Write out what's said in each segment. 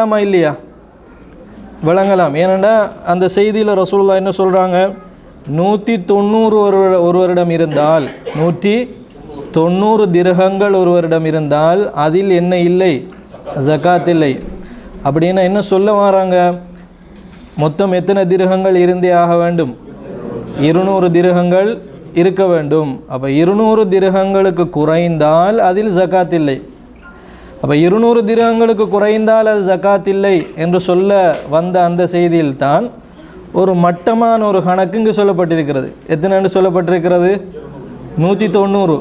இல்லையா? விளங்கலாம். ஏனெண்டா அந்த செய்தியில் ரசூலுல்லாஹ் என்ன சொல்கிறாங்க, 190 ஒருவரிடம் இருந்தால், 190 திர்ஹங்கள் ஒருவரிடம் இருந்தால் அதில் என்ன இல்லை, ஜகாத் இல்லை. அப்படின்னா என்ன சொல்ல வராங்க, மொத்தம் எத்தனை திர்ஹங்கள் இருந்தே ஆக வேண்டும், 200 திர்ஹங்கள் இருக்க வேண்டும். அப்போ 200 திர்ஹங்களுக்கு குறைந்தால் அதில் ஜகாத் இல்லை. அப்போ 200 திர்ஹங்களுக்கு குறைந்தால் அது ஜகாத் இல்லை என்று சொல்ல வந்த அந்த செய்தியில் தான் ஒரு மட்டமான ஒரு கணக்கு இங்கு சொல்லப்பட்டிருக்கிறது. எத்தனை சொல்லப்பட்டிருக்கிறது, 190.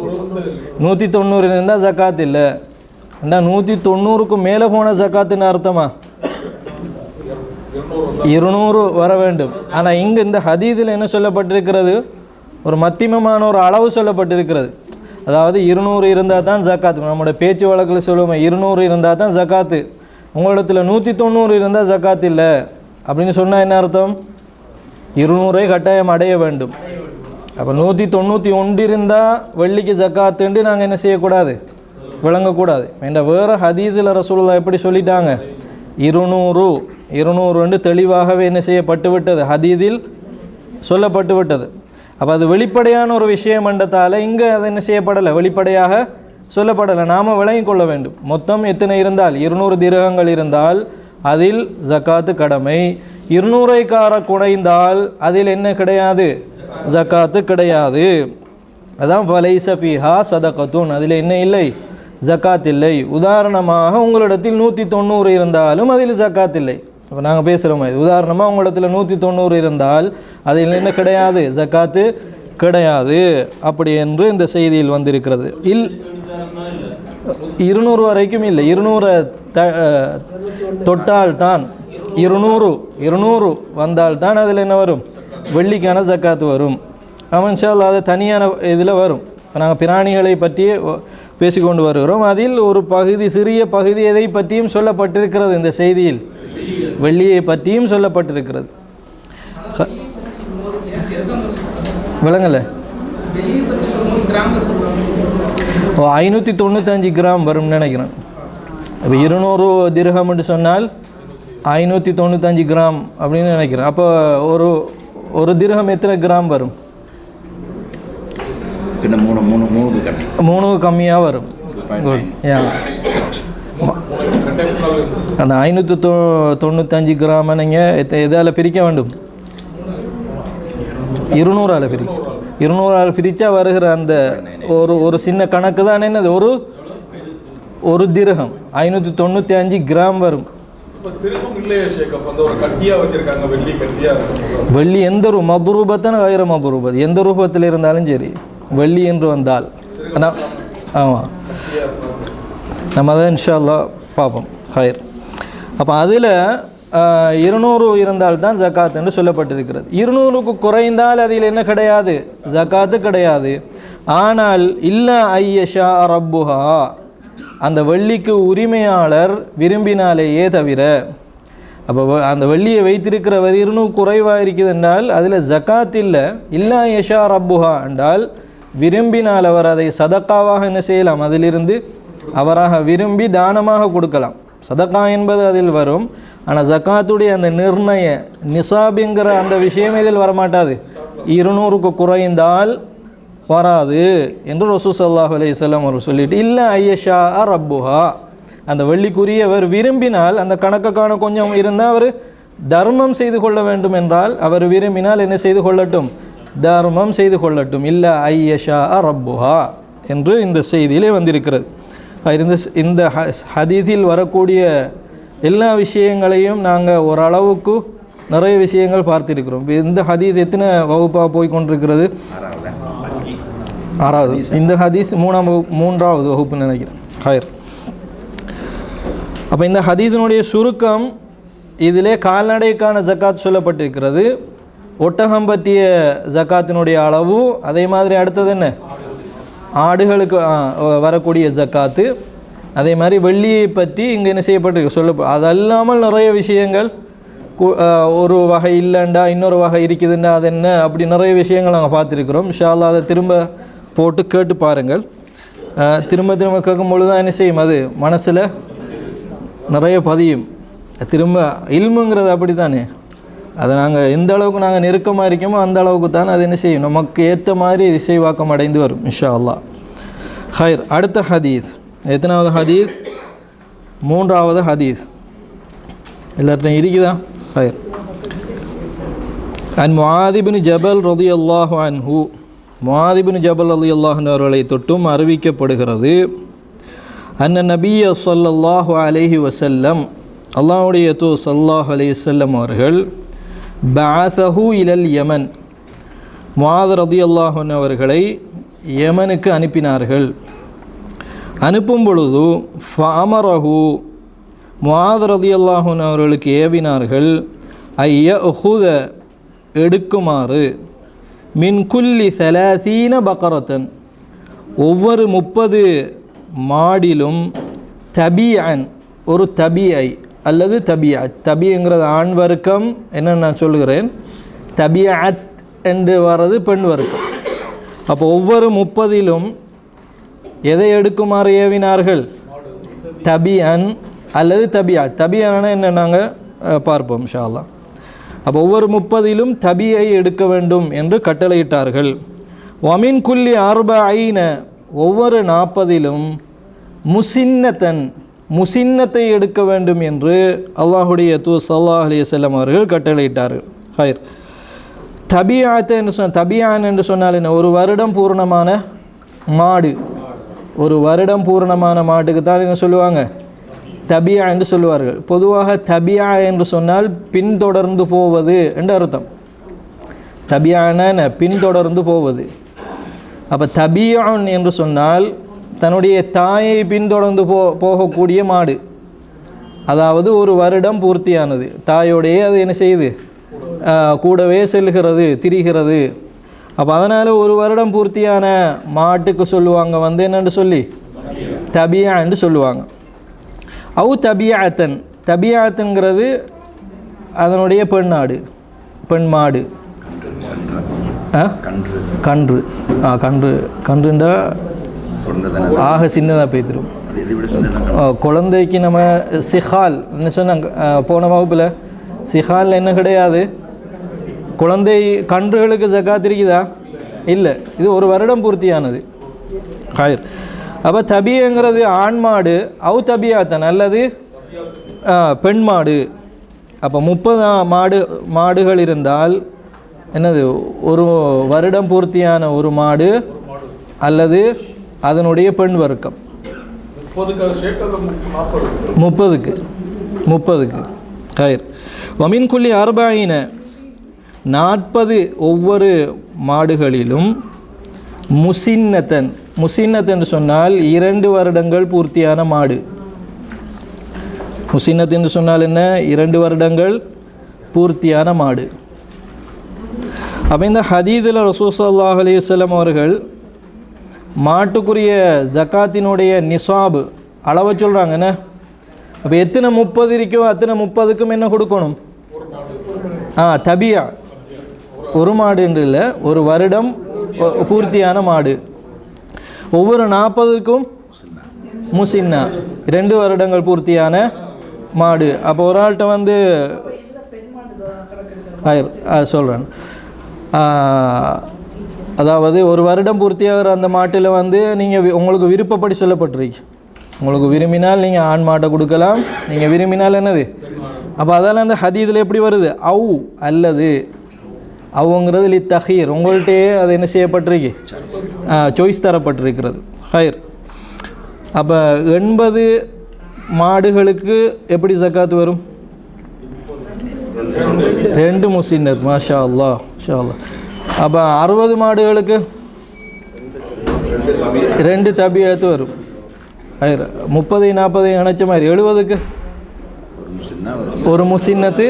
190 இருந்தால் ஜகாத் இல்லை. ஏன்னா 190க்கு மேலே போன ஜகாத்துன்னு அர்த்தமா, 200 வர வேண்டும். ஆனால் இங்கே இந்த ஹதீஸில் என்ன சொல்லப்பட்டிருக்கிறது, ஒரு மத்தியமமான ஒரு அளவு சொல்லப்பட்டிருக்கிறது. அதாவது 200 இருந்தால் தான் ஜக்காத்து. நம்மளுடைய பேச்சு வழக்கில் சொல்லுவோம் 200 இருந்தால் தான் ஜக்காத்து. உங்களிடத்தில் 190 இருந்தால் ஜக்காத் இல்லை அப்படின்னு சொன்னால் என்ன அர்த்தம், 200 கட்டாயம் அடைய வேண்டும். அப்போ 191 இருந்தால் வெள்ளிக்கு ஜக்காத்துண்டு நாங்கள் என்ன செய்யக்கூடாது, விளங்கக்கூடாது. என்ற வேறு ஹதீஸில் ரசூலுல்லாஹ் எப்படி சொல்லிட்டாங்க, 200 தெளிவாகவே என்ன செய்யப்பட்டு விட்டது, ஹதீஸில் சொல்லப்பட்டு விட்டது. அப்போ அது வெளிப்படையான ஒரு விஷயம் என்றதால் இங்கே அது என்ன செய்யப்படலை, வெளிப்படையாக சொல்லப்படலை. நாம் விளங்கிக் கொள்ள வேண்டும். மொத்தம் எத்தனை இருந்தால், 200 திர்ஹங்கள் இருந்தால் அதில் ஜக்காத்து கடமை. 200 குறைந்தால் அதில் என்ன கிடையாது, ஜக்காத்து கிடையாது. அதான் ஃபலைஸ ஃபீஹா சதகத்துன், அதில் என்ன இல்லை, ஜக்காத் இல்லை. உதாரணமாக உங்களிடத்தில் 190 இருந்தாலும் அதில் ஜக்காத் இல்லை. இப்போ நாங்கள் பேசுகிறோம், உதாரணமாக உங்களிடத்தில் 190 இருந்தால் அதில் என்ன கிடையாது, ஜக்காத்து கிடையாது. அப்படி என்று இந்த செய்தியில் வந்திருக்கிறது. 200 வரைக்கும் இல்லை, 200 தொட்டால் தான், 200 வந்தால் தான் அதில் என்ன வரும், வெள்ளிக்கான ஜக்காத்து வரும். அவன் இன்ஷா அல்லாஹ் அது தனியான இதில் வரும். இப்போ நாங்கள் பிராணிகளை பற்றி பேசிக்கொண்டு வருகிறோம். அதில் ஒரு பகுதி, சிறிய பகுதி எதை பற்றியும் சொல்லப்பட்டிருக்கிறது இந்த செய்தியில், வெள்ளியை பற்றியும் சொல்லப்பட்டிருக்கிறது. விளங்கலை, 595 கிராம் வரும் நினைக்கிறேன். இப்போ 200 திர்ஹம் என்று சொன்னால் 595 கிராம் அப்படின்னு நினைக்கிறேன். அப்போ ஒரு திர்ஹம் எத்தனை கிராம் வரும், 3 கம்மியாக வரும். அந்த 595 கிராம் நீங்கள் எதால் பிரிக்க வேண்டும், 200ஆல் பிரிக்க. 200ஆல் பிரித்தா வருகிற அந்த ஒரு சின்ன கணக்கு தான் என்னது, ஒரு திர்ஹம் 595 கிராம் வரும். வெள்ளி எந்த மதுரூபத்தன வைர மதுரூபத், எந்த ரூபத்தில் இருந்தாலும் சரி வெள்ளி என்று வந்தால் ஆமாம், நம்ம தான் இன்ஷா அல்லாஹ் பார்ப்போம். ஹைர். அப்போ அதில் 200 இருந்தால் தான் ஜக்காத் என்று சொல்லப்பட்டிருக்கிறது. 200க்கு குறைந்தால் அதில் என்ன கிடையாது, ஜக்காத்து கிடையாது. ஆனால் இல்லா ஐயஷா ரப்புஹா, அந்த வெள்ளிக்கு உரிமையாளர் விரும்பினாலேயே தவிர. அப்போ அந்த வெள்ளியை வைத்திருக்கிறவர் 200 குறைவாக இருக்குது என்றால் அதில் ஜக்காத் இல்லை. இல்லா ஐயஷா ரப்புஹா என்றால் விரும்பினால் அவர் அதை சதக்காவாக என்ன செய்யலாம், அதிலிருந்து அவராக விரும்பி தானமாக கொடுக்கலாம். சதக்கா என்பது அதில் வரும். ஆனால் ஜக்காத்துடைய அந்த நிர்ணய நிசாபுங்கிற அந்த விஷயம் இதில் வரமாட்டாது. 200க்கு குறைந்தால் வராது என்று ரசூல் ஸல்லல்லாஹு அலைஹி வஸல்லம் அவர் சொல்லிட்டு, இல்லை ஐயஷா ரப்புஹா, அந்த வெள்ளிக்குரியவர் விரும்பினால் அந்த கணக்குக்கான கொஞ்சம் இருந்தால் அவர் தர்மம் செய்து கொள்ள வேண்டும் என்றால் அவர் விரும்பினால் என்ன செய்து கொள்ளட்டும், தர்மம் செய்து கொள்ளட்டும். இல்லை ஐயஷா ரப்புஹா என்று இந்த செய்தியிலே வந்திருக்கிறது. இந்த ஹதீஸில் வரக்கூடிய எல்லா விஷயங்களையும் நாங்கள் ஓரளவுக்கு நிறைய விஷயங்கள் பார்த்திருக்கிறோம். இந்த ஹதீஸ் எத்தனை வகுப்பாக போய் கொண்டிருக்கிறது, 6வது. இந்த ஹதீஸ் 3வது வகுப்பு நினைக்கிறேன். ஹைர். அப்போ இந்த ஹதீஸினுடைய சுருக்கம், இதிலே கால்நடைக்கான ஜக்காத் சொல்லப்பட்டிருக்கிறது. ஒட்டகம் பற்றிய ஜக்காத்தினுடைய அளவு, அதே மாதிரி அடுத்தது என்ன, ஆடுகளுக்கு வரக்கூடிய ஜக்காத்து, அதே மாதிரி வெள்ளியை பற்றி இங்கே என்ன செய்யப்பட்டிருக்கு சொல்ல. அது அல்லாமல் நிறைய விஷயங்கள், ஒரு வகை இல்லைண்டா இன்னொரு வகை இருக்குதுண்டா அது என்ன, அப்படி நிறைய விஷயங்கள் நாங்கள் பார்த்துருக்குறோம். இன்ஷா அல்லாஹ் அதை திரும்ப போட்டு கேட்டு பாருங்கள். திரும்ப திரும்ப கேட்கும் பொழுது தான் என்ன செய்யும், அது மனசில் நிறைய பதியும். திரும்ப இல்முங்கிறது அப்படி தானே, அதை நாங்கள் எந்த அளவுக்கு நாங்கள் நெருக்கமாக இருக்கோமோ அந்த அளவுக்கு தான் அது என்ன செய்யும், நமக்கு ஏற்ற மாதிரி திசைவாக்கம் அடைந்து வரும் இன்ஷா அல்லாஹ். ஹைர். அடுத்த ஹதீஸ் எத்தனாவது ஹதீஸ்? 3வது ஹதீஸ். எல்லார்ட்டையும் இருக்குதா? ஹைர். அன் முஆத் இப்னு ஜபல் ரலியல்லாஹு அன்ஹு, முஆத் இப்னு ஜபல் ரலியல்லாஹு அன்ஹு அவர்களை தொட்டும் அறிவிக்கப்படுகிறது, அன்ன நபிய ஸல்லல்லாஹு அலைஹி வஸல்லம், அல்லாஹ்வுடைய தூதர் ஸல்லல்லாஹு அலைஹி வஸல்லம் அவர்கள் பஅஸஹு இலல் யமன், முஆத் ரலியல்லாஹு அன்ஹு அவர்களை யமனுக்கு அனுப்பினார்கள். அனுப்பும் பொழுது ஃபஅமரஹு, முஆத் ரலியல்லாஹு அன்ஹு அவர்களுக்கு ஏவினார்கள், ஐயஹுத எடுக்குமாறு, மின் குல்லி 30 பக்கரத்தன் ஒவ்வொரு 30 மாடிலும், தபியன் ஒரு தபியை அல்லது தபியத், தபிங்கிறது ஆண் வர்க்கம், என்ன நான் சொல்லுகிறேன், தபியத் என்று வர்றது பெண் வர்க்கம். அப்போ ஒவ்வொரு 30லும் எதை எடுக்குமாறு ஏவினார்கள்? தபியன் அல்லது தபியத். தபியன்னா என்ன நாங்கள் பார்ப்போம் இன்ஷா அல்லாஹ். அப்போ ஒவ்வொரு 30லும் தபியை எடுக்க வேண்டும் என்று கட்டளையிட்டார்கள். வமின் குல்லி 40, ஒவ்வொரு 40லும் முசின்னத்தன் முசின்னத்தை எடுக்க வேண்டும் என்று அல்லாஹுடைய தூதர் ஸல்லல்லாஹு அலைஹி வஸல்லம் அவர்கள் கட்டளையிட்டார்கள். ஹைர். தபியாத் என்று தபியான் என்று சொன்னால் என்ன? ஒரு வருடம் பூர்ணமான மாடு. ஒரு வருடம் பூர்ணமான மாட்டுக்கு தான் என்ன சொல்லுவாங்க? தபியா என்று சொல்லுவார்கள். பொதுவாக தபியா என்று சொன்னால் பின்தொடர்ந்து போவது என்று அர்த்தம். தபியான பின்தொடர்ந்து போவது. அப்போ தபியான் என்று சொன்னால் தன்னுடைய தாயை பின்தொடர்ந்து போகக்கூடிய மாடு. அதாவது ஒரு வருடம் பூர்த்தியானது, தாயோடையே அது என்ன செய்யுது? கூடவே செல்கிறது, திரிகிறது. அப்போ அதனால் ஒரு வருடம் பூர்த்தியான மாட்டுக்கு சொல்லுவாங்க என்னென்று சொல்லி தபியா என்று சொல்லுவாங்க. அவு தபியாத்தன், தபியாத்துங்கிறது அதனுடைய பெண்ணாடு, பெண் மாடு. கன்று. கன்று. கன்றுண்டா ஆக சின்னதாக பேத்துரும். குழந்தைக்கு நம்ம சிஹால் என்ன சொன்னாங்க போன வகுப்பில்? சிஹால் என்ன கிடையாது, குழந்தை கன்றுகளுக்கு ஜகாத் இருக்குதா? இல்லை, இது ஒரு வருடம் பூர்த்தியானது. ஹைர். அப்போ தபியங்கிறது ஆண் மாடு, அவு தபியாத்தன் அல்லது பெண் மாடு. அப்போ 30 மாடுகள் இருந்தால் என்னது? ஒரு வருடம் பூர்த்தியான ஒரு மாடு அல்லது அதனுடைய பெண் வர்க்கம். 30க்கு. ஹைர். வமின் குல்லி 40, 40 ஒவ்வொரு மாடுகளிலும், முசின்னத்தன், முசின்னத் என்று சொன்னால் 2 வருடங்கள் பூர்த்தியான மாடு. முசின்னத் என்று சொன்னால் என்ன? 2 வருடங்கள் பூர்த்தியான மாடு. அப்போ இந்த ஹதீதில் ரசூல் ஸல்லல்லாஹு அலைஹி வஸல்லம் அவர்கள் மாட்டுக்குரிய ஜக்காத்தினுடைய நிசாபு அளவை சொல்கிறாங்க என்ன? அப்போ எத்தனை 30 இருக்கோ அத்தனை 30க்கும் என்ன கொடுக்கணும்? தபியா, ஒரு மாடு என்று இல்லை, ஒரு வருடம் பூர்த்தியான மாடு. ஒவ்வொரு 40க்கும் முசின்னா, 2 வருடங்கள் பூர்த்தியான மாடு. அப்போ ஒரு ஆள்கிட்ட சொல்கிறேன், அதாவது ஒரு வருடம் பூர்த்தியாகிற அந்த மாட்டில் நீங்கள் உங்களுக்கு விருப்பப்படி சொல்லப்பட்டிருக்கு. உங்களுக்கு விரும்பினால் நீங்கள் ஆண் மாட்டை கொடுக்கலாம், நீங்கள் விரும்பினால் என்னது? அப்போ அதால் அந்த ஹதீதில் எப்படி வருது? அவு அல்லது, அவுங்கிறது லி தஹீர், உங்கள்கிட்டே அது என்ன செய்யப்பட்டிருக்கு? சாய்ஸ் தரப்பட்டிருக்கிறது. ஹைர். அப்போ 80 மாடுகளுக்கு எப்படி ஜக்காத் வரும்? 2 முசின்னத். மாஷா அல்லாஹ், மாஷா அல்லாஹ். அப்போ 60 மாடுகளுக்கு 2 தபியாத்து வரும். 30 40 இணைச்ச மாதிரி 70க்கு ஒரு முசின்னத்து,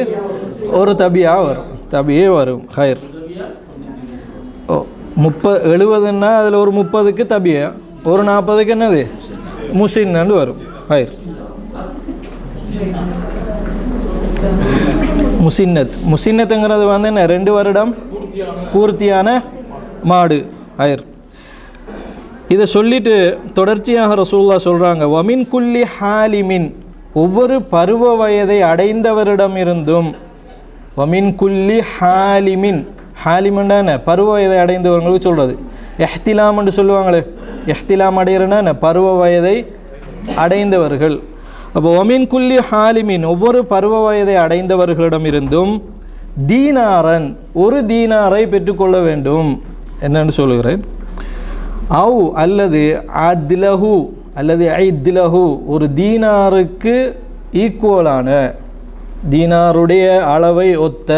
ஒரு தபியா வரும், தபியே வரும். ஹைர். 70ன்னா அதில் ஒரு 30க்கு தபியா, ஒரு 40க்கு என்னது? முசின்னு வரும். ஹைர். முசின்னத்துங்கிறது என்ன? 2 வருடம் பூர்த்தியான மாடு. ஹைர். இதை சொல்லிட்டு தொடர்ச்சியாக ரசூலுல்லாஹ் சொல்கிறாங்க, வமின் குல்லி ஹாலிமின், ஒவ்வொரு பருவ வயதை அடைந்தவரிடமிருந்தும் வமின் குல்லி ஹாலிமின், ஹாலிமண்டான பருவ வயதை அடைந்தவர்களுக்கு சொல்கிறது. எஹ்திலாம் என்று சொல்லுவாங்களே, எஹ்திலாம் அடைகிறனா பருவ வயதை அடைந்தவர்கள். அப்போ வமின் குல்லி ஹாலிமின் ஒவ்வொரு பருவ வயதை அடைந்தவர்களிடமிருந்தும் தீனாரன் ஒரு தீனாரை பெற்றுக்கொள்ள வேண்டும் என்னன்னு சொல்லுகிறேன். அவு அல்லது அத்லஹு அல்லது ஐத்லஹு ஒரு தீனாருக்கு ஈக்குவலான தீனாருடைய அளவை ஒத்த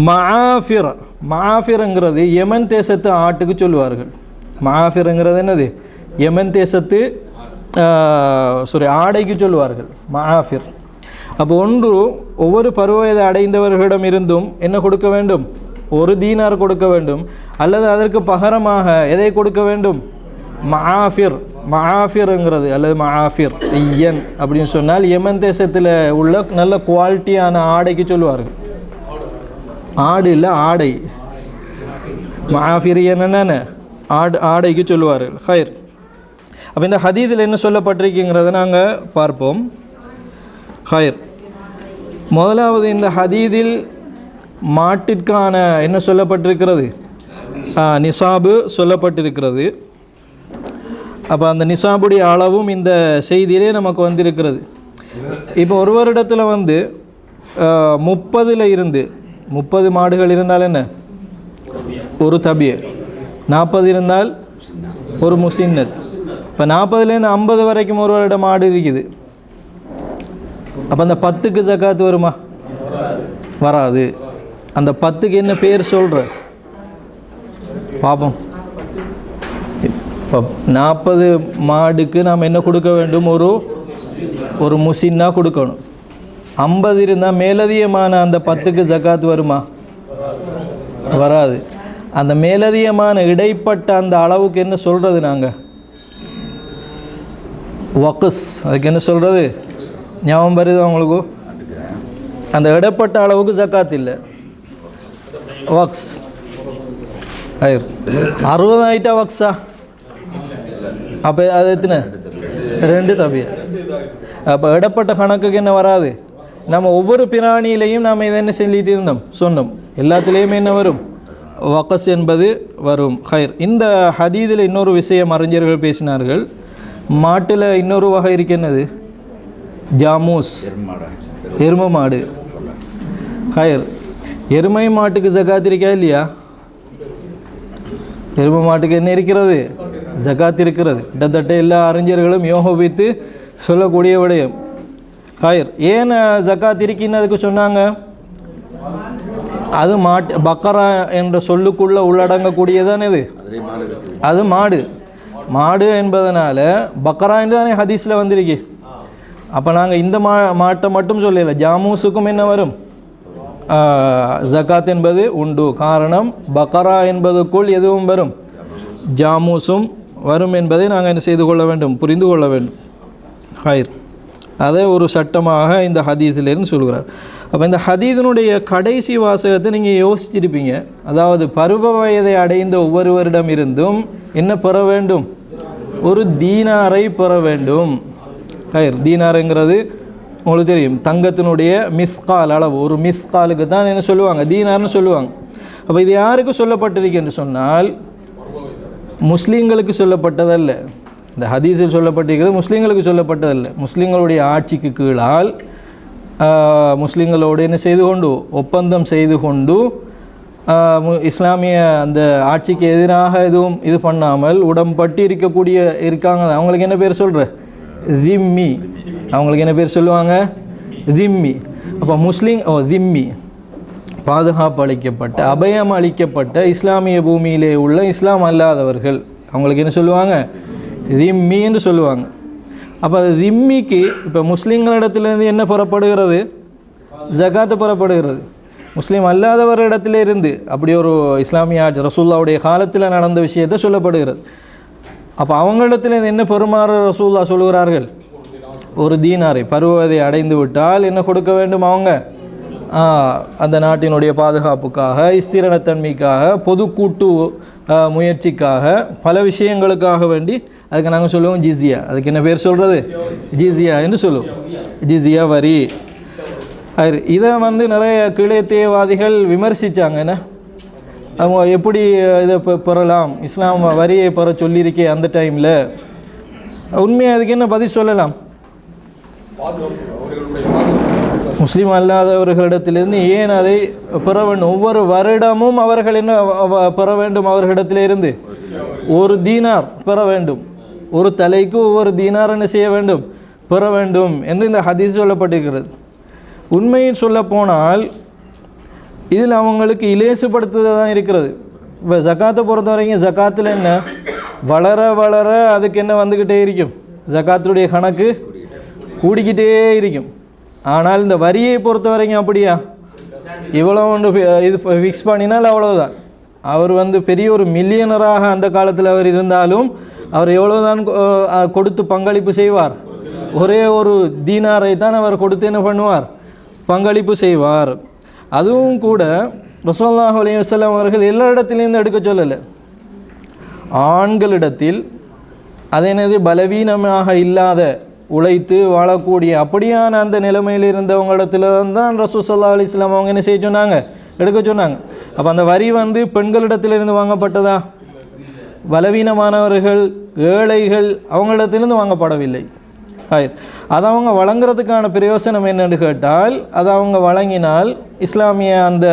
மஆஃபிர், மஆஃபிர்ங்கிறது யமன் தேசத்து ஆட்டுக்கு சொல்லுவார்கள். மஆஃபிர்ங்கிறது என்னது? யமன் தேசத்து ஆடைக்கு சொல்லுவார்கள் மஆஃபிர். அப்போ ஒன்று ஒவ்வொரு பருவவயதை அடைந்தவர்களிடம் இருந்தும் என்ன கொடுக்க வேண்டும்? ஒரு தீனார் கொடுக்க வேண்டும். அல்லது அதற்கு பகரமாக எதை கொடுக்க வேண்டும்? மஆஃபிர். மஆஃபிர்ங்கிறது அல்லது மஆஃபிர் ஐயன் அப்படின்னு சொன்னால் யமன் தேசத்தில் உள்ள நல்ல குவாலிட்டியான ஆடைக்கு சொல்லுவார்கள். ஆடு இல்லை, ஆடை. மஆஃபிர் என்னென்ன ஆடைக்கு சொல்லுவார்கள். ஹைர். அப்போ இந்த ஹதீஸில் என்ன சொல்லப்பட்டிருக்குங்கிறத நாங்கள் பார்ப்போம். ஹைர். முதலாவது இந்த ஹதீஸில் மாட்டிற்கான என்ன சொல்லப்பட்டிருக்கிறது? நிசாபு சொல்லப்பட்டிருக்கிறது. அப்போ அந்த நிசாபுடைய அளவும் இந்த செய்தியிலே நமக்கு வந்திருக்கிறது. இப்போ ஒரு வருடத்தில் 30 இருந்து 30 மாடுகள் இருந்தால் என்ன? ஒரு தபிய. 40 இருந்தால் ஒரு முசின்னத். இப்போ 40லேருந்து 50 வரைக்கும் ஒரு வருட மாடு இருக்குது. அப்போ அந்த 10க்கு ஜக்காத் வருமா? வராது. அந்த 10க்கு என்ன பேர் சொல்கிற பாப்போம். இப்போ 40 மாடுக்கு நாம் என்ன கொடுக்க வேண்டும்? ஒரு முசின்னா கொடுக்கணும். 50 இருந்தால் மேலதிகமான அந்த 10க்கு ஜக்காத் வருமா? வராது. அந்த மேலதிகமான இடைப்பட்ட அந்த அளவுக்கு என்ன சொல்கிறது நாங்கள்? வக்ஸ். அதுக்கு என்ன சொல்கிறது? ஞாபகம் வருது அவங்களுக்கு? அந்த இடைப்பட்ட அளவுக்கு ஜக்காத் இல்லை, வக்ஸ். 60 ஆயிட்டா வக்ஸா? அப்போ அது எத்தனை? 2 தபிய. அப்போ இடப்பட்ட கணக்குக்கு என்ன வராது? நம்ம ஒவ்வொரு பிராணியிலையும் நாம் இதை என்ன சொல்லிட்டு இருந்தோம், சொன்னோம். எல்லாத்துலேயுமே என்ன வரும்? வக்ஸ் என்பது வரும். ஹைர். இந்த ஹதீதில் இன்னொரு விஷயம் அறிஞர்கள் பேசினார்கள். மாட்டில் இன்னொரு வகை இருக்கு. என்னது? ஜாமூஸ், எருமை மாடு. ஹைர். எருமை மாட்டுக்கு ஜகாத் இருக்கா இல்லையா? எருமை மாட்டுக்கு என்ன இருக்கிறது? ஜகாத் இருக்கிறது. கிட்டத்தட்ட எல்லா அறிஞர்களும் யோகபித்து சொல்லக்கூடிய விடயம். ஹைர். ஏன் ஜகாத் இருக்கின்றதுக்கு சொன்னாங்க? அது பக்கரா என்ற சொல்லுக்குள்ளே உள்ளடங்கக்கூடியதான் இது. அது மாடு. மாடு என்பதனால பக்கரா என்று தானே ஹதீஸில் வந்திருக்கு. அப்போ நாங்கள் இந்த மாட்டை மட்டும் சொல்லலை, ஜாமூஸுக்கும் என்ன வரும்? ஜகாத் என்பது உண்டு. காரணம் பக்கரா என்பதுக்குள் எதுவும் வரும், ஜாமூஸும் வரும் என்பதை நாங்கள் என்ன செய்து கொள்ள வேண்டும், புரிந்து கொள்ள வேண்டும். ஹைர். அதை ஒரு சட்டமாக இந்த ஹதீஸிலிருந்து சொல்கிறார். அப்போ இந்த ஹதீஸினுடைய கடைசி வாசகத்தை நீங்கள் யோசிச்சிருப்பீங்க. அதாவது பருவ வயதை அடைந்த ஒவ்வொருவரிடம் இருந்தும் என்ன பெற வேண்டும்? ஒரு தீனாரை பெற வேண்டும். ஹைர். தீனாருங்கிறது உங்களுக்கு தெரியும், தங்கத்தினுடைய மிஸ்கால் அளவு. ஒரு மிஸ்காலுக்கு தான் என்ன சொல்லுவாங்க? தீனார்னு சொல்லுவாங்க. அப்போ இது யாருக்கு சொல்லப்பட்டிருக்கு என்று சொன்னால் முஸ்லீம்களுக்கு சொல்லப்பட்டதல்ல. இந்த ஹதீஸில் சொல்லப்பட்டிருக்கிறது முஸ்லீம்களுக்கு சொல்லப்பட்டதல்ல. முஸ்லீம்களுடைய ஆட்சிக்கு கீழால் முஸ்லீம்களோடு என்ன செய்து கொண்டு, ஒப்பந்தம் செய்து கொண்டு, இஸ்லாமிய அந்த ஆட்சிக்கு எதிராக எதுவும் இது பண்ணாமல் உடம்பட்டு இருக்காங்க. அவங்களுக்கு என்ன பேர் சொல்கிற? திம்மி. அவங்களுக்கு என்ன பேர் சொல்லுவாங்க? திம்மி. அப்போ முஸ்லீம் திம்மி பாதுகாப்பு அளிக்கப்பட்ட, அபயம் அளிக்கப்பட்ட இஸ்லாமிய பூமியிலே உள்ள இஸ்லாம் அல்லாதவர்கள் அவங்களுக்கு என்ன சொல்லுவாங்க? திம்மி என்று சொல்லுவாங்க. அப்போ அது திம்மிக்கு இப்போ முஸ்லீம்களிடத்திலிருந்து என்ன புறப்படுகிறது? ஜகாத்து புறப்படுகிறது. முஸ்லீம் அல்லாதவரிடத்திலிருந்து அப்படி ஒரு இஸ்லாமிய ஆட்சி ரசூல்லாவுடைய காலத்தில் நடந்த விஷயத்தை சொல்லப்படுகிறது. அப்போ அவங்களிடத்திலிருந்து என்ன பெறுமாறு ரசூல்லா சொல்கிறார்கள்? ஒரு தீனாரை பருவதை அடைந்து விட்டால் என்ன கொடுக்க வேண்டும்? அவங்க அந்த நாட்டினுடைய பாதுகாப்புக்காக, ஸ்திரத்தன்மைக்காக, பொதுக்கூட்டு முயற்சிக்காக, பல விஷயங்களுக்காக வேண்டி அதுக்கு நாங்கள் சொல்லுவோம் ஜிஸியா. அதுக்கு என்ன பேர் சொல்கிறது? ஜிஸியா என்று சொல்லுவோம். ஜிஸியா வரி. இதை வந்து நிறைய கீழேத்தியவாதிகள் விமர்சித்தாங்க. என்ன அவங்க எப்படி இதை பெறலாம், இஸ்லாம் வரியை பெற சொல்லியிருக்கே அந்த டைமில். உண்மையாக அதுக்கு என்ன பதில் சொல்லலாம்? முஸ்லீம் அல்லாதவர்களிடத்திலிருந்து ஏன் அதை பெற வேண்டும்? ஒவ்வொரு வருடமும் அவர்கள் என்ன பெற வேண்டும்? அவர்களிடத்திலிருந்து ஒரு தீனார் பெற வேண்டும். ஒரு தலைக்கு ஒவ்வொரு தீனார் என்ன செய்ய வேண்டும்? பெற வேண்டும் என்று இந்த ஹதீஸ் சொல்லப்பட்டிருக்கிறது. உண்மையில் சொல்ல போனால் இதில் அவங்களுக்கு இலேசுப்படுத்துவது தான் இருக்கிறது. இப்போ ஜக்காத்தை பொறுத்த வரைக்கும் ஜக்காத்தில் என்ன வளர வளர அதுக்கு என்ன வந்துக்கிட்டே இருக்கும்? ஜக்காத்துடைய கணக்கு கூடிக்கிட்டே இருக்கும். ஆனால் இந்த வரியை பொறுத்த வரைக்கும் அப்படியா? இவ்வளோ ஒன்று இது ஃபிக்ஸ் பண்ணினால் அவ்வளோதான். அவர் வந்து பெரிய ஒரு மில்லியனராக அந்த காலத்தில் அவர் இருந்தாலும் அவர் எவ்வளோதான் கொடுத்து பங்களிப்பு செய்வார்? ஒரே ஒரு தீனாரை தான் அவர் கொடுத்து என்ன பண்ணுவார்? பங்களிப்பு செய்வார். அதுவும் கூட ரசூலுல்லாஹி அலைஹி வஸல்லம் அவர்கள் எல்லா இடத்திலேருந்து எடுக்க சொல்லலை. ஆண்களிடத்தில் அதனது பலவீனமாக இல்லாத உழைத்து வாழக்கூடிய அப்படியான அந்த நிலைமையில் இருந்தவங்களிடத்தில் தான் ரசூல் ஸல்லல்லாஹு அலைஹி வஸல்லம் அவங்க என்ன செய்ய சொன்னாங்க? எடுக்க சொன்னாங்க. அப்போ அந்த வரி வந்து பெண்களிடத்திலிருந்து வாங்கப்பட்டதா? பலவீனமானவர்கள், ஏழைகள் அவங்களிடத்திலிருந்து வாங்கப்படவில்லை. அதை அவங்க வழங்குறதுக்கான பிரயோசனம் என்னென்னு கேட்டால், அதை அவங்க வழங்கினால் இஸ்லாமிய அந்த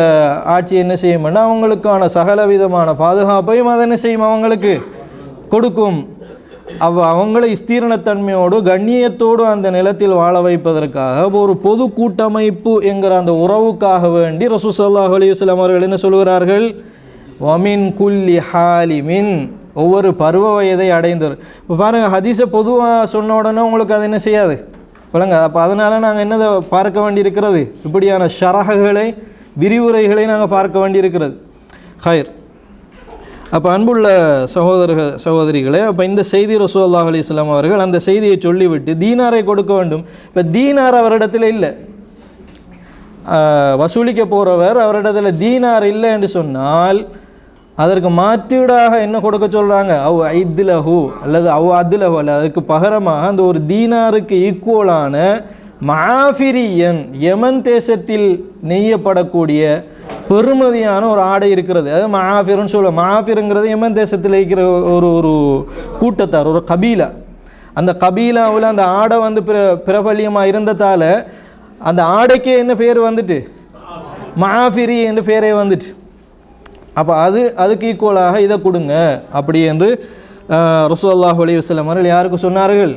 ஆட்சி என்ன செய்யும்னா அவங்களுக்கான சகல விதமான பாதுகாப்பையும் அதை என்ன செய்யும்? அவங்களுக்கு கொடுக்கும். அவங்களை ஸ்தீரணத்தன்மையோடு கண்ணியத்தோடு அந்த நிலத்தில் வாழ வைப்பதற்காக ஒரு பொது கூட்டமைப்பு என்கிற அந்த உறவுக்காக வேண்டி ரசூல் ஸல்லல்லாஹு அலைஹி வஸல்லம் அவர்கள் என்ன சொல்கிறார்கள்? வமின் குல்லி ஹாலிமின், ஒவ்வொரு பருவ வயதை அடைந்தவர். இப்போ பாருங்கள், ஹதீஸை பொதுவாக சொன்ன உடனே உங்களுக்கு அது என்ன செய்யாது விளங்க. அப்போ அதனால் நாங்கள் என்னதை பார்க்க வேண்டியிருக்கிறது? இப்படியான ஷரஹுகளை, விரிவுரைகளை நாங்கள் பார்க்க வேண்டியிருக்கிறது. ஹைர். அப்போ அன்புள்ள சகோதரிகளே, அப்போ இந்த செய்தி ரசூலுல்லாஹி அலைஹி வஸல்லம் அவர்கள் அந்த செய்தியை சொல்லிவிட்டு தீனாரை கொடுக்க வேண்டும். இப்போ தீனார் அவரிடத்தில் இல்லை, வசூலிக்க போகிறவர் அவரிடத்தில் தீனார் இல்லை என்று சொன்னால் அதற்கு மாற்றீடாக என்ன கொடுக்க சொல்கிறாங்க? அவ் ஐத்லஹு அல்லது அவ் அதுலஹு அல்லது அதுக்கு பகரமாக அந்த ஒரு தீனாருக்கு ஈக்குவலான மாஃபிரியன், யமன் தேசத்தில் நெய்யப்படக்கூடிய பெருமதியான ஒரு ஆடை இருக்கிறது. அது மாஃபிர்னு சொல்லுவோம். மாஃபிருங்கிறது யமன் தேசத்தில் இருக்கிற ஒரு கூட்டத்தார், ஒரு கபீலா. அந்த கபீலாவில் அந்த ஆடை வந்து பிரபல்யமாக இருந்ததால் அந்த ஆடைக்கே என்ன பேர் வந்துட்டு? மாஃபிரி என்ற பேரே வந்துட்டு. அப்போ அதுக்கு ஈக்குவலாக இதை கொடுங்க அப்படி என்று ரசூலுல்லாஹி அலைஹி வஸல்லம் அவர்கள் யாருக்கு சொன்னார்கள்?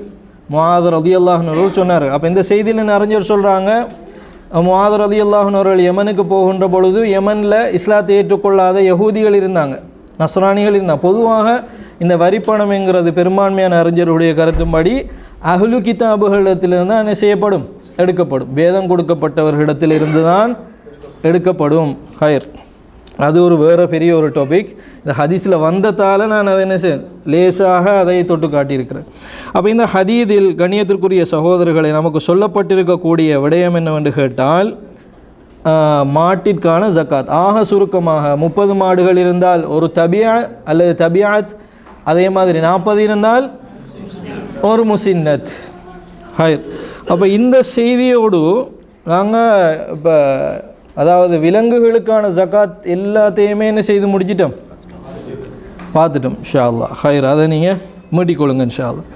முஆத் ரலியல்லாஹு அன்ஹு சொன்னார்கள். அப்போ இந்த செய்தியில் இந்த அறிஞர் சொல்கிறாங்க, முஆத் ரலியல்லாஹு அன்ஹு அவர்கள் யமனுக்கு போகின்ற பொழுது யமனில் இஸ்லாத்தை ஏற்றுக்கொள்ளாத யகூதிகள் இருந்தாங்க, நஸ்ரானிகள் இருந்தாங்க. பொதுவாக இந்த வரிப்பணம் என்கிறது பெரும்பான்மையான அறிஞருடைய கருத்தும்படி அஹ்லு கிதாபுகளிடத்திலிருந்து தான் என்ன செய்யப்படும்? எடுக்கப்படும். வேதம் கொடுக்கப்பட்டவர்களிடத்திலிருந்து தான் எடுக்கப்படும். ஹைர். அது ஒரு வேறு பெரிய ஒரு டாபிக். இந்த ஹதீஸில் வந்ததால் நான் அதை என்ன செய்ய லேசாக அதை தொட்டு காட்டியிருக்கிறேன். அப்போ இந்த ஹதீதில் கண்ணியத்திற்குரிய சகோதரர்களை நமக்கு சொல்லப்பட்டிருக்கக்கூடிய விடயம் என்னவென்று கேட்டால், மாட்டிற்கான ஜக்காத் ஆக சுருக்கமாக 30 மாடுகள் இருந்தால் ஒரு தபியா அல்லது தபியாத், அதே மாதிரி 40 இருந்தால் ஒரு முசின்னத். ஹைர். அப்போ இந்த செய்தியோடு நாங்கள் இப்போ அதாவது விலங்குகளுக்கான ஜக்காத் எல்லாத்தையுமே என்ன செய்து முடிச்சிட்டோம், பார்த்துட்டோம். இன்ஷா அல்லாஹ். ஹைர். அதை நீங்கள் மீட்டிக்கொள்ளுங்க இன்ஷா அல்லாஹ்.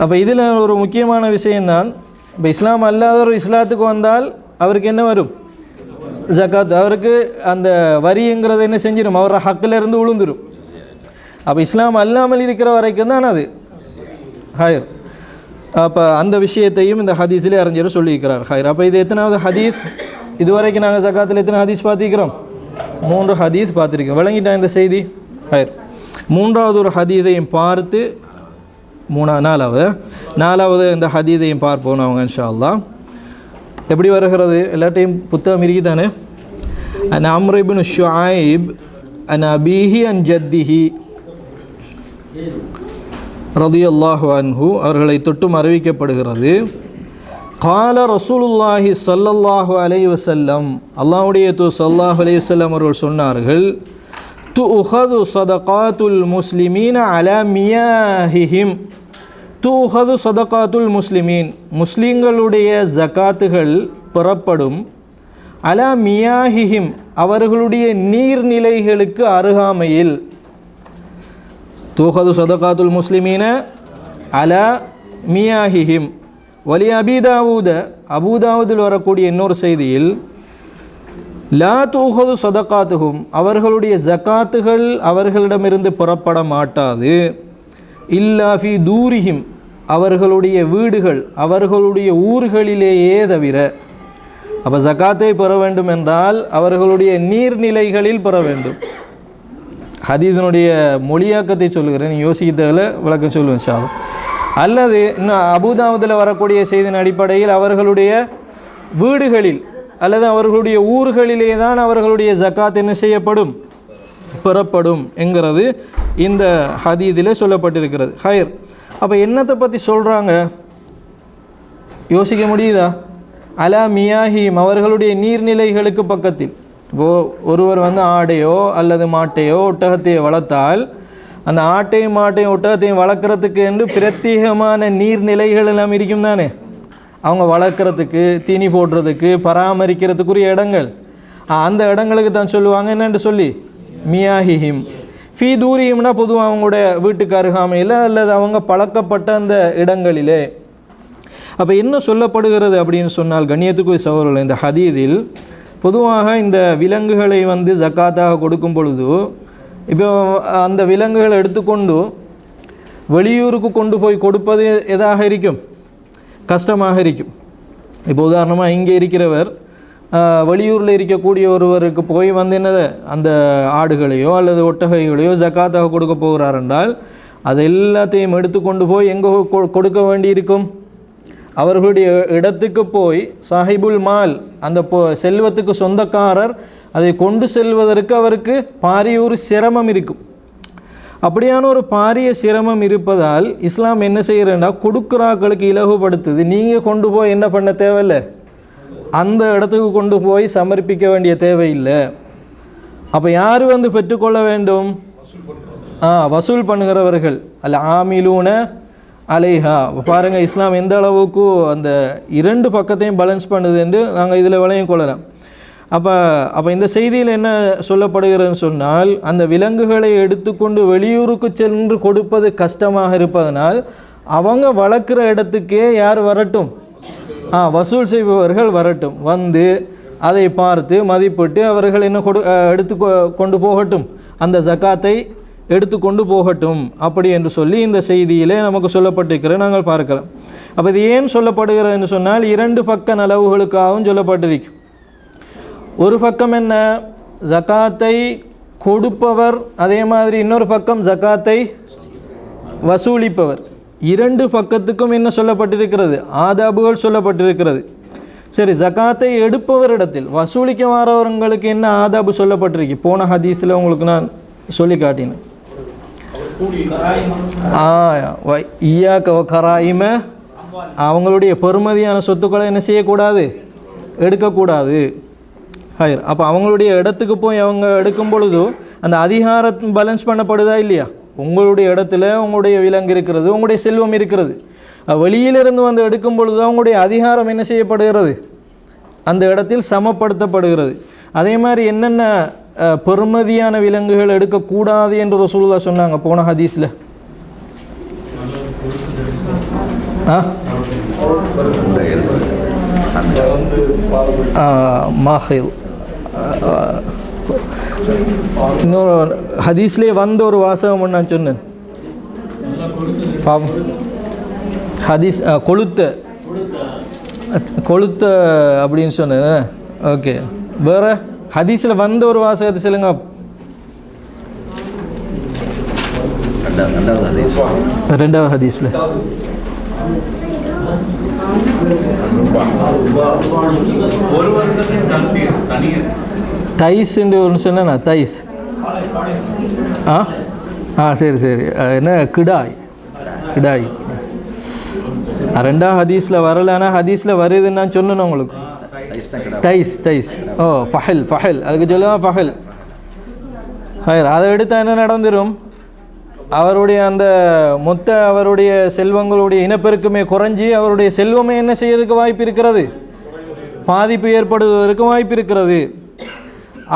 அப்போ இதில் ஒரு முக்கியமான விஷயந்தான், இப்போ இஸ்லாம் அல்லாதவர் இஸ்லாத்துக்கு வந்தால் அவருக்கு என்ன வரும்? ஜக்காத். அவருக்கு அந்த வரிங்கிறது என்ன செஞ்சிடும்? அவரோட ஹக்கிலிருந்து விழுந்துடும். அப்போ இஸ்லாம் அல்லாமல் இருக்கிற வரைக்கும் தான் அது. ஹைர். அப்போ அந்த விஷயத்தையும் இந்த ஹதீஸிலே அறிஞர் சொல்லியிருக்கிறார். ஹைர். அப்போ இது எத்தனாவது ஹதீஸ்? இதுவரைக்கும் நாங்கள் ஜக்காத்தில் எத்தனை ஹதீஸ் பார்த்துக்கிறோம்? 3 ஹதீஸ் பார்த்துருக்கோம். விளங்கிட்டா இந்த செய்தி? ஹைர். 3வது ஒரு ஹதீஸையும் பார்த்து நாலாவது இந்த ஹதீஸையும் பார்ப்போம் அவங்க இன்ஷா அல்லாஹ். எப்படி வருகிறது? எல்லாத்தையும் புத்தகம் இருக்குதானே? அன் அம்ர் இப்னு ஷுஐப் அன் அபீஹி அன் ஜத்திஹி ரலியல்லாஹு அன்ஹு அவர்களை தொட்டும் அறிவிக்கப்படுகிறது. கால ரசூலுல்லாஹி ஸல்லல்லாஹு அலைஹி வஸல்லம், அல்லாஹ்வுடைய தூதர் ஸல்லல்லாஹு அலைஹி வஸல்லம் அவர்கள் சொன்னார்கள், துஹது சதகாத்துல் முஸ்லிமீன அலா மியாஹிஹிம். துஹது சதகாத்துல் முஸ்லிமீன், முஸ்லிம்களுடைய ஜகாத்துகள் பெறப்படும். அலா மியாஹிஹிம், அவர்களுடைய நீர்நிலைகளுக்கு அருகாமையில். துஹது சதகாத்துல் முஸ்லிமீன அலா மியாஹிஹிம். வலி அபிதாவூத, அபூதாவூதில் வரக்கூடிய இன்னொரு செய்தியில் லா துஹது சதகாத்துஹும், அவர்களுடைய ஜகாத்துகள் அவர்களிடமிருந்து புறப்பட மாட்டாது. இல்லா ஃபி தூரிஹிம், அவர்களுடைய வீடுகள் அவர்களுடைய ஊர்களிலேயே தவிர. அப்போ ஜகாத்தை பெற வேண்டும் என்றால் அவர்களுடைய நீர்நிலைகளில் பெற வேண்டும். ஹதீஸினுடைய மொழியாக்கத்தை சொல்லுகிறேன், யோசிக்கிறதில் விளக்கம் சொல்லுவேன் சார். அல்லது இன்னும் அபூதாவூதில் வரக்கூடிய செய்தியின் அடிப்படையில் அவர்களுடைய வீடுகளில் அல்லது அவர்களுடைய ஊர்களிலே தான் அவர்களுடைய ஜகாத் என்ன செய்யப்படும், பெறப்படும் என்கிறது இந்த ஹதீஸிலே சொல்லப்பட்டிருக்கிறது. ஹைர், அப்போ என்னத்தை பற்றி சொல்கிறாங்க யோசிக்க முடியுதா? அலா மியாஹிம், அவர்களுடைய நீர்நிலைகளுக்கு பக்கத்தில். இப்போது ஒருவர் ஆடையோ அல்லது மாட்டையோ ஒட்டகத்தையோ வளர்த்தால் அந்த ஆட்டையும் மாட்டையும் ஒட்டகத்தையும் வளர்க்குறதுக்கு என்று பிரத்யேகமான நீர்நிலைகள் எல்லாம் இருக்கும் தானே. அவங்க வளர்க்குறதுக்கு, தீனி போடுறதுக்கு, பராமரிக்கிறதுக்குரிய இடங்கள். அந்த இடங்களுக்கு தான் சொல்லுவாங்க என்னென்று சொல்லி மியாஹிஹிம். ஃபீ தூரிஹிம்னா பொதுவாக அவங்களுடைய வீட்டுக்கு அருகாமையில் அல்லது அவங்க பழக்கப்பட்ட அந்த இடங்களிலே. அப்போ என்ன சொல்லப்படுகிறது அப்படின்னு சொன்னால், கண்ணியத்துக்குரிய சகோதரர்கள், இந்த ஹதீஸில் பொதுவாக இந்த விலங்குகளை ஜக்காத்தாக கொடுக்கும் பொழுது, இப்போ அந்த விலங்குகளை எடுத்துக்கொண்டு வெளியூருக்கு கொண்டு போய் கொடுப்பது எதாக இருக்கும், கஷ்டமாக இருக்கும். இப்போ உதாரணமாக இங்கே இருக்கிறவர் வெளியூரில் இருக்கக்கூடிய ஒருவருக்கு போய் என்னது அந்த ஆடுகளையோ அல்லது ஒட்டகைகளையோ ஜக்காத்தாக கொடுக்க போகிறார் என்றால் அது எல்லாத்தையும் எடுத்துக்கொண்டு போய் எங்கே கொடுக்க வேண்டியிருக்கும், அவர்களுடைய இடத்துக்கு போய் சாஹிபுல் மால், அந்த செல்வத்துக்கு சொந்தக்காரர் அதை கொண்டு செல்வதற்கு அவருக்கு பாரிய ஒரு சிரமம் இருக்கும். அப்படியான ஒரு பாரிய சிரமம் இருப்பதால் இஸ்லாம் என்ன செய்கிறேன்னா கொடுக்குறாக்களுக்கு இலகுபடுத்துது. நீங்கள் கொண்டு போய் என்ன பண்ண தேவையில்லை, அந்த இடத்துக்கு கொண்டு போய் சமர்ப்பிக்க வேண்டிய தேவையில்லை. அப்போ யார் பெற்றுக்கொள்ள வேண்டும், வசூல் பண்ணுகிறவர்கள், அல்ல ஆமிலூன அலைஹா. பாருங்கள் இஸ்லாம் எந்த அளவுக்கு அந்த இரண்டு பக்கத்தையும் பேலன்ஸ் பண்ணுது என்று நாங்கள் இதில் விளையும் கொள்ளலாம். அப்போ இந்த செய்தியில் என்ன சொல்லப்படுகிறதுன்னு சொன்னால், அந்த விலங்குகளை எடுத்துக்கொண்டு வெளியூருக்கு சென்று கொடுப்பது கஷ்டமாக இருப்பதனால் அவங்க வளர்க்குற இடத்துக்கே யார் வரட்டும், வசூல் செய்பவர்கள் வரட்டும், அதை பார்த்து மதிப்பிட்டு அவர்கள் என்ன எடுத்து கொண்டு போகட்டும், அந்த ஜக்காத்தை எடுத்துக்கொண்டு போகட்டும், அப்படி என்று சொல்லி இந்த செய்தியிலே நமக்கு சொல்லப்பட்டிருக்கிற நாங்கள் பார்க்கலாம். அப்போ இது ஏன் சொல்லப்படுகிறதுன்னு சொன்னால், இரண்டு பக்க நலவுகளுக்காகவும் சொல்லப்பட்டிருக்கும். ஒரு பக்கம் என்ன, ஜக்காத்தை கொடுப்பவர், அதே மாதிரி இன்னொரு பக்கம் ஜக்காத்தை வசூலிப்பவர். இரண்டு பக்கத்துக்கும் என்ன சொல்லப்பட்டிருக்கிறது, ஆதாபுகள் சொல்லப்பட்டிருக்கிறது. சரி, ஜக்காத்தை எடுப்பவரிடத்தில் வசூலிக்க வரவங்களுக்கு என்ன ஆதாபு சொல்லப்பட்டிருக்கு, போன ஹதீஸில் உங்களுக்கு நான் சொல்லி காட்டினேன். கராயிம, அவங்களுடைய பெறுமதியான சொத்துக்களை என்ன செய்யக்கூடாது, எடுக்கக்கூடாது. ஹைர், அப்போ அவங்களுடைய இடத்துக்கு போய் அவங்க எடுக்கும் பொழுது அந்த அதிகாரம் பேலன்ஸ் பண்ணப்படுதா இல்லையா? உங்களுடைய இடத்துல உங்களுடைய விலங்கு இருக்கிறது, உங்களுடைய செல்வம் இருக்கிறது. வெளியிலிருந்து எடுக்கும் பொழுது அவங்களுடைய அதிகாரம் என்ன செய்யப்படுகிறது, அந்த இடத்தில் சமப்படுத்தப்படுகிறது. அதே மாதிரி என்னென்ன பெறுமதியான விலங்குகள் எடுக்கக்கூடாது என்று ரசூலுல்லாஹ் சொன்னாங்க போன ஹதீஸில்? மாஹில், இன்னொரு ஹதீஸ்லேயே ஒரு வாசகம் நான் சொன்னேன், ஹதீஸ் கொளுத்த அப்படின்னு சொன்னேன். ஓகே, வேறு ஹதீஸில் ஒரு வாசகத்தை சொல்லுங்க. ரெண்டாவது ஹதீஸில் தைஸ் ஒன்று சொன்னா, தைஸ். சரி சரி, என்ன கிடாய், கிடாய் ரெண்டாவது ஹதீஸில் வரல, ஆனால் ஹதீஸில் வருதுன்னு நான் சொன்னேன் உங்களுக்கு. தைஸ், தைஸ். ஃபஹல், ஃபஹல், அதுக்கு சொல்லுவாங்க ஃபஹல். அதை எடுத்தால் என்ன நடந்துடும்? அவருடைய அந்த மொத்த அவருடைய செல்வங்களுடைய இனப்பெருக்குமே குறைஞ்சி அவருடைய செல்வமே என்ன செய்யறதுக்கு வாய்ப்பு இருக்கிறது? பாதிப்பு ஏற்படுவதற்கு வாய்ப்பு இருக்கிறது.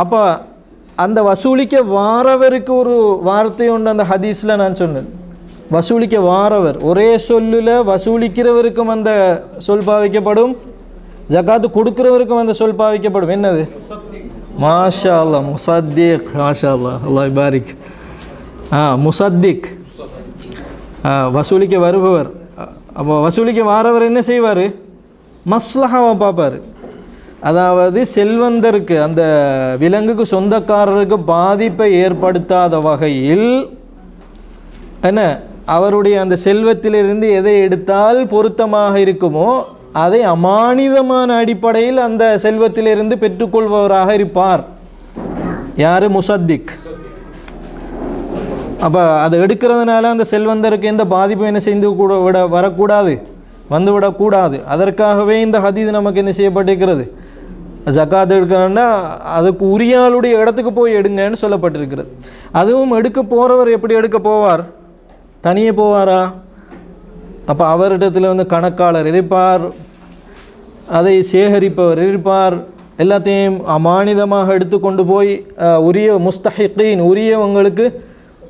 அப்போ அந்த வசூலிக்க வாரவருக்கு ஒரு வார்த்தை உண்டு அந்த ஹதீஸில் நான் சொன்னேன். வசூலிக்க வாரவர் ஒரே சொல்லில் வசூலிக்கிறவருக்கும் அந்த சொல் பாவிக்கப்படும், ஜகாத்து கொடுக்கிறவருக்கும் அந்த சொல் பாவிக்கப்படும். என்னது? மாஷா அல்லா, முசத்திக். மாஷா அல்லா, அல்லாஹ் பாரிக். முசத்திக், வசூலிக்க வருபவர். அப்போ வசூலிக்க வாரவர் என்ன செய்வார்? மஸ்லஹாவை பார்ப்பார். அதாவது செல்வந்தருக்கு, அந்த விலங்குக்கு சொந்தக்காரருக்கு பாதிப்பை ஏற்படுத்தாத வகையில் என்ன அவருடைய அந்த செல்வத்திலிருந்து எதை எடுத்தால் பொருத்தமாக இருக்குமோ அதை அமானிதமான அடிப்படையில் அந்த செல்வத்திலிருந்து பெற்றுக்கொள்பவராக இருப்பார். யார்? முசத்திக். அப்போ அதை எடுக்கிறதுனால அந்த செல்வந்தருக்கு எந்த பாதிப்பும் என்ன செய்து கூட வரக்கூடாது, வந்துவிடக்கூடாது. அதற்காகவே இந்த ஹதீஸ் நமக்கு என்ன செய்யப்பட்டிருக்கிறது? ஜக்காத் எடுக்கணும்னா அதுக்கு உரியாளுடைய இடத்துக்கு போய் எடுங்கன்னு சொல்லப்பட்டிருக்கிறது. அதுவும் எடுக்க போகிறவர் எப்படி எடுக்க போவார்? தனியே போவாரா? அப்போ அவரிடத்தில் வந்து கணக்காளர் இருப்பார், அதை சேகரிப்பவர் இருப்பார். எல்லாத்தையும் அமானிதமாக எடுத்துக்கொண்டு போய் உரிய முஸ்தஹிகீன், உரியவங்களுக்கு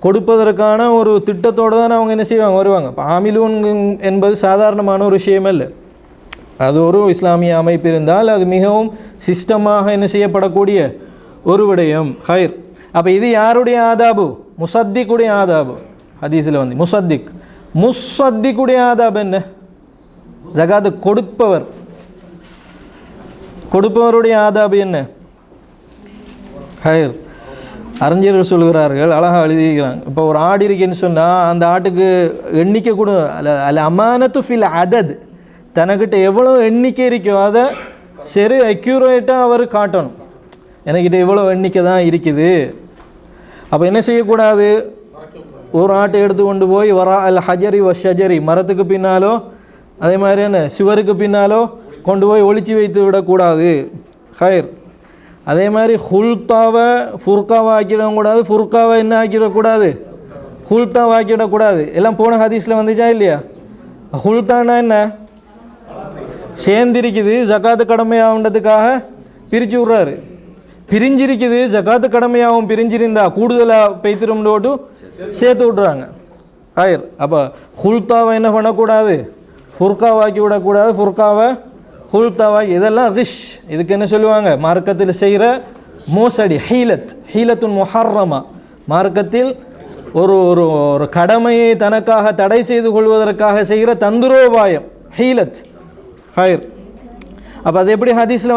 கொடுப்பதற்கான ஒரு திட்டத்தோடு தான் அவங்க என்ன செய்வாங்க, வருவாங்க. இப்போ ஆமிலூன் என்பது சாதாரணமான ஒரு விஷயம் இல்லை. அது ஒரு இஸ்லாமிய அமைப்பு இருந்தால் அது மிகவும் சிஸ்டமாக என்ன செய்யப்படக்கூடிய ஒரு விடயம். ஹைர். அப்போ இது யாருடைய ஆதாபு? முசத்திக்குடைய ஆதாபு. ஹதீஸில் வந்து முசத்திக்குடைய ஆதாபு என்ன? ஜகாத்து கொடுப்பவருடைய ஆதாபு என்ன? ஹைர். அறிஞர்கள் சொல்கிறார்கள், அழகாக எழுதியிருக்கிறாங்க. இப்போ ஒரு ஆடு இருக்குன்னு சொன்னால் அந்த ஆட்டுக்கு எண்ணிக்கை கூட அல்ல அமானத்து ஃபில் அதத், தனக்கிட்ட எவ்வளோ எண்ணிக்கை இருக்கோ அதை சரி அக்யூரேட்டாக அவர் காட்டணும். என்கிட்ட எவ்வளோ எண்ணிக்கை தான் இருக்குது. அப்போ என்ன செய்யக்கூடாது? ஒரு ஆட்டை எடுத்து கொண்டு போய் வரா அல் ஹஜரி ஷஜரி, மரத்துக்கு பின்னாலோ அதே மாதிரி என்ன சிவருக்கு பின்னாலோ கொண்டு போய் ஒளிச்சு வைத்து விடக்கூடாது. ஹைர். அதே மாதிரி ஹுல்தாவை ஃபுர்காவை ஆக்கிடவும் கூடாது, ஃபுர்காவை என்ன ஆக்கிடக்கூடாது? ஹுல்தாவை ஆக்கிடக்கூடாது. எல்லாம் போன ஹதீஸில் வந்துச்சா இல்லையா? ஹுல்தானா என்ன? சேர்ந்திருக்குது, ஜகாத்து கடமையாகுன்றதுக்காக பிரித்து விட்றாரு. பிரிஞ்சிருக்குது, ஜகாத்து கடமையாகவும் பிரிஞ்சிருந்தா கூடுதலாக பெய்த்திரும்போட்டு சேர்த்து விட்றாங்க. ஆயிர். அப்போ ஹுல்தாவை என்ன பண்ணக்கூடாது? ஃபுர்காவாக்கி விடக்கூடாது, ஃபுர்காவை ஹுல்தாவாக்கி. இதெல்லாம் ரிஷ். இதுக்கு என்ன சொல்லுவாங்க? மார்க்கத்தில் செய்கிற மோசடி. ஹீலத்துன் முஹர்ரமா. மார்க்கத்தில் ஒரு ஒரு ஒரு கடமையை தனக்காக தடை செய்து கொள்வதற்காக செய்கிற தந்திரோபாயம் ஹீலத். ஹைர். அப்போ அது எப்படி ஹதீஸில்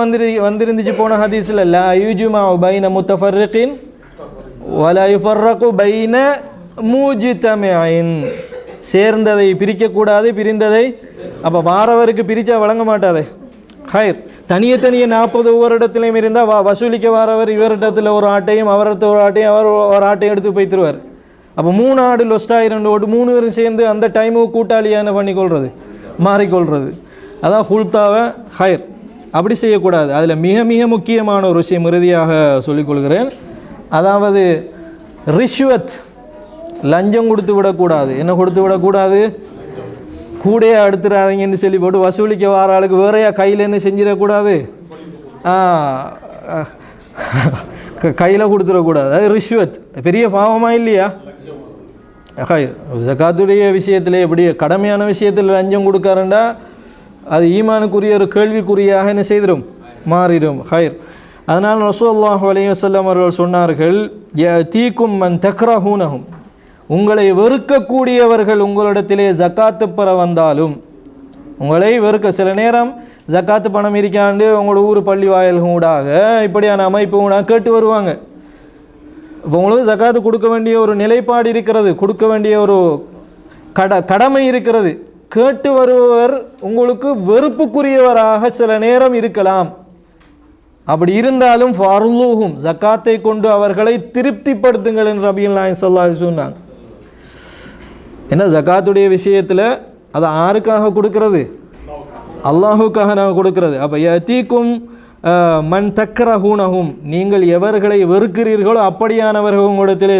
வந்திருந்துச்சு? போன ஹதீஸில் லா யுஜ்மா பைன முத்தஃபர்ரிகின் வலா யுஃபர்ரகு பைன முஜ்தமிஇன். சேர்ந்ததை பிரிக்கக்கூடாது, பிரிந்ததை. அப்போ வாரவருக்கு பிரித்தா வழங்க மாட்டாதே. ஹைர். தனியே 40 ஒவ்வொரு இடத்துலையும் இருந்தால் வசூலிக்க வாரவர் இவரிடத்தில் ஒரு ஆட்டையும் அவரிடத்தில் ஒரு ஆட்டையும் அவர் ஒரு ஆட்டையும் எடுத்து போய்த்துருவார். அப்போ 3 ஆடு லொஸ்டாக 2 ஓட்டு 3 பேரும் சேர்ந்து அந்த டைமுக்கு கூட்டாளியான பண்ணிக்கொள்வது, மாறிக்கொள்வது. அதான் ஹுல்தாவை. ஹைர். அப்படி செய்யக்கூடாது. அதில் மிக மிக முக்கியமான ஒரு விஷயம் இறுதியாக சொல்லிக்கொள்கிறேன். அதாவது ரிஷ்வத், லஞ்சம் கொடுத்து விடக்கூடாது. என்ன கொடுத்து விடக்கூடாது? கூடையே அடுத்துடாதீங்கன்னு சொல்லி போட்டு வசூலிக்க வார ஆளுக்கு வேறையா கையில் என்ன செஞ்சிடக்கூடாது, கையில் கொடுத்துடக்கூடாது. அது ரிஷ்வத். பெரிய பாவமாக இல்லையா? ஜகாத்துடைய விஷயத்தில் எப்படி கடமையான விஷயத்தில் லஞ்சம் கொடுக்காருண்டா அது ஈமானுக்குரிய ஒரு கேள்விக்குறியாக என்ன செய்திடும், மாறிடும். ஹைர். அதனால் ரசூலுல்லாஹி அலைஹி வஸல்லம் அவர்கள் சொன்னார்கள், யதீக்கும் மன் தக்ரஹூனஹும், உங்களை வெறுக்கக்கூடியவர்கள் உங்களிடத்திலே ஜக்காத்து பெற வந்தாலும், உங்களை வெறுக்க சில நேரம் ஜக்காத்து பணம் இருக்காண்டு உங்களோட ஊர் பள்ளி வாயில்கள் ஊடாக இப்படியான அமைப்பு ஊடாக கேட்டு வருவாங்க. இப்போ உங்களுக்கு ஜக்காத்து கொடுக்க வேண்டிய ஒரு நிலைப்பாடு இருக்கிறது, கொடுக்க வேண்டிய ஒரு கடமை இருக்கிறது. கேட்டு வருபவர் உங்களுக்கு வெறுப்புக்குரியவராக சில நேரம் இருக்கலாம். அப்படி இருந்தாலும் ஃபர்லூஹும், ஜக்காத்தை கொண்டு அவர்களை திருப்திப்படுத்துங்கள் என்று நபிகள் நாயகம் ஸல்லல்லாஹு அலைஹி சொன்னாங்க. என்ன ஜக்காத்துடைய விஷயத்தில் அது யாருக்காக கொடுக்கறது? அல்லாஹுக்காக நாங்கள் கொடுக்கறது. அப்போ யதீக்கும் மன் தக்ரஹூனஹும், நீங்கள் எவர்களை வெறுக்கிறீர்களோ அப்படியானவர்கள் உங்களிடத்திலே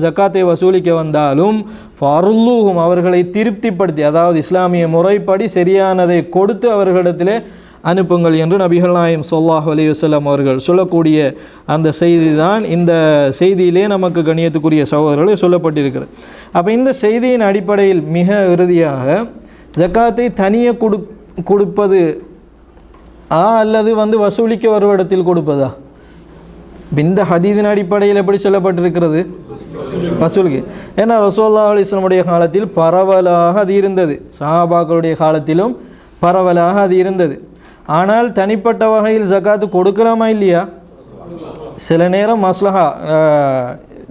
ஜக்காத்தை வசூலிக்க வந்தாலும் ஃபருல்லூஹும், அவர்களை திருப்திப்படுத்தி, அதாவது இஸ்லாமிய முறைப்படி சரியானதை கொடுத்து அவர்களிடத்திலே அனுப்புங்கள் என்று நபிகள் நாயகம் ஸல்லல்லாஹு அலைஹி வஸல்லம் அவர்கள் சொல்லக்கூடிய அந்த செய்தி தான் இந்த செய்தியிலே நமக்கு கண்ணியத்துக்குரிய சகோதரர்களை சொல்லப்பட்டிருக்கிறது. அப்போ இந்த செய்தியின் அடிப்படையில் மிக இறுதியாக ஜக்காத்தை தனியே கொடுப்பது அல்லது வசூலிக்க வருவடத்தில் கொடுப்பதா? இந்த ஹதீஸின் அடிப்படையில் எப்படி சொல்லப்பட்டிருக்கிறது? வசூலுக்கு. ஏன்னா ரசூலுல்லாஹி அலைஹி வஸல்லமுடைய காலத்தில் பரவலாக அது இருந்தது, சஹாபாக்களுடைய காலத்திலும் பரவலாக அது இருந்தது. ஆனால் தனிப்பட்ட வகையில் ஜக்காத்து கொடுக்கலாமா இல்லையா? சில நேரம் மஸ்லஹா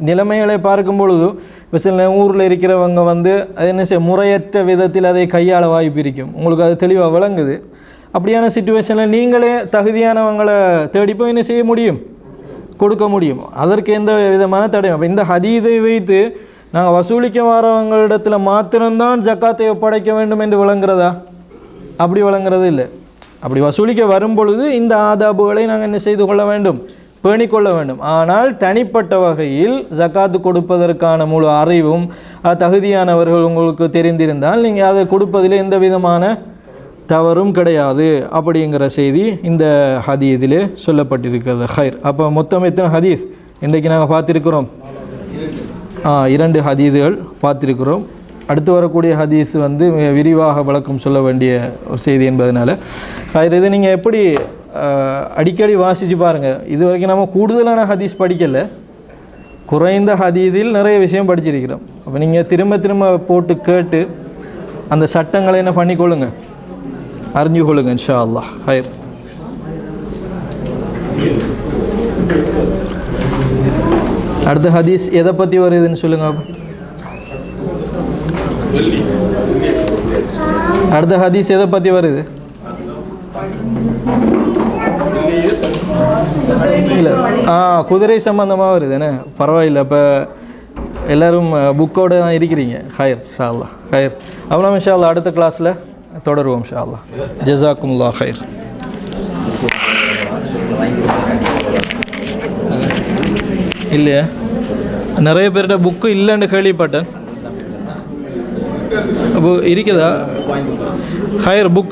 நிலைமைகளை பார்க்கும் பொழுது இப்போ சில ஊரில் இருக்கிறவங்க அது என்ன செய்ய முறையற்ற விதத்தில் அதை கையாள வாய்ப்பு இருக்கும். உங்களுக்கு அது தெளிவாக விளங்குது. அப்படியான சிச்சுவேஷனில் நீங்களே தகுதியானவங்களை தேடி போய் என்ன செய்ய முடியும்? கொடுக்க முடியும். அதற்கு எந்த விதமான தடையும். அப்போ இந்த ஹதீஸை வைத்து நாங்கள் வசூலிக்க வரவங்களிடத்தில் மாத்திரம்தான் ஜக்காத்தை ஒப்படைக்க வேண்டும் என்று விளங்குறதா? அப்படி விளங்குறது இல்லை. அப்படி வசூலிக்க வரும் பொழுது இந்த ஆதாபுகளை நாங்கள் என்ன செய்து கொள்ள வேண்டும்? பேணிக்கொள்ள வேண்டும். ஆனால் தனிப்பட்ட வகையில் ஜக்காத்து கொடுப்பதற்கான முழு அறிவும் தகுதியானவர்கள் உங்களுக்கு தெரிந்திருந்தால் நீங்கள் அதை கொடுப்பதில் எந்த விதமான தவறும் கிடையாது அப்படிங்கிற செய்தி இந்த ஹதீஸிலே சொல்லப்பட்டிருக்கிறது. ஹைர். அப்போ மொத்தம் எத்தனை ஹதீஸ் இன்றைக்கு நாங்கள் பார்த்துருக்கிறோம்? 2 ஹதீஸுகள் பார்த்துருக்கிறோம். அடுத்து வரக்கூடிய ஹதீஸ் விரிவாக விளக்கம் சொல்ல வேண்டிய ஒரு செய்தி என்பதனால ஹைர். இது நீங்கள் எப்படி அடிக்கடி வாசித்து பாருங்கள். இது வரைக்கும் நம்ம கூடுதலான ஹதீஸ் படிக்கலை, குறைந்த ஹதீஸில் நிறைய விஷயம் படிச்சிருக்கிறோம். அப்போ நீங்கள் திரும்ப திரும்ப போட்டு கேட்டு அந்த சட்டங்களை என்ன பண்ணிக்கொள்ளுங்க, அறிஞ்சு கொள்ளுங்க இன்ஷா அல்லாஹ். ஹைர். அடுத்த ஹதீஸ் எதை பற்றி வருதுன்னு சொல்லுங்கள். அடுத்த ஹதீஸ் எதை பற்றி வருது? இல்லை, குதிரை சம்பந்தமாக வருது. என்ன பரவாயில்லை. அப்போ எல்லோரும் புக்கோடு தான் இருக்கிறீங்க. ஹைர் இன்ஷா அல்லாஹ். ஹைர். அவ்வளோ இன்ஷா அல்லாஹ் அடுத்த கிளாஸில் தொடருவோம் இன்ஷா அல்லாஹ். ஜஸாக்குமுல்லாஹ் ஹைர். இல்லையா? நிறைய பேர்கிட்ட புக்கு இல்லைன்னு கேள்விப்பட்டேன். அப்போ இருக்குதா? ஹைர் புக்கு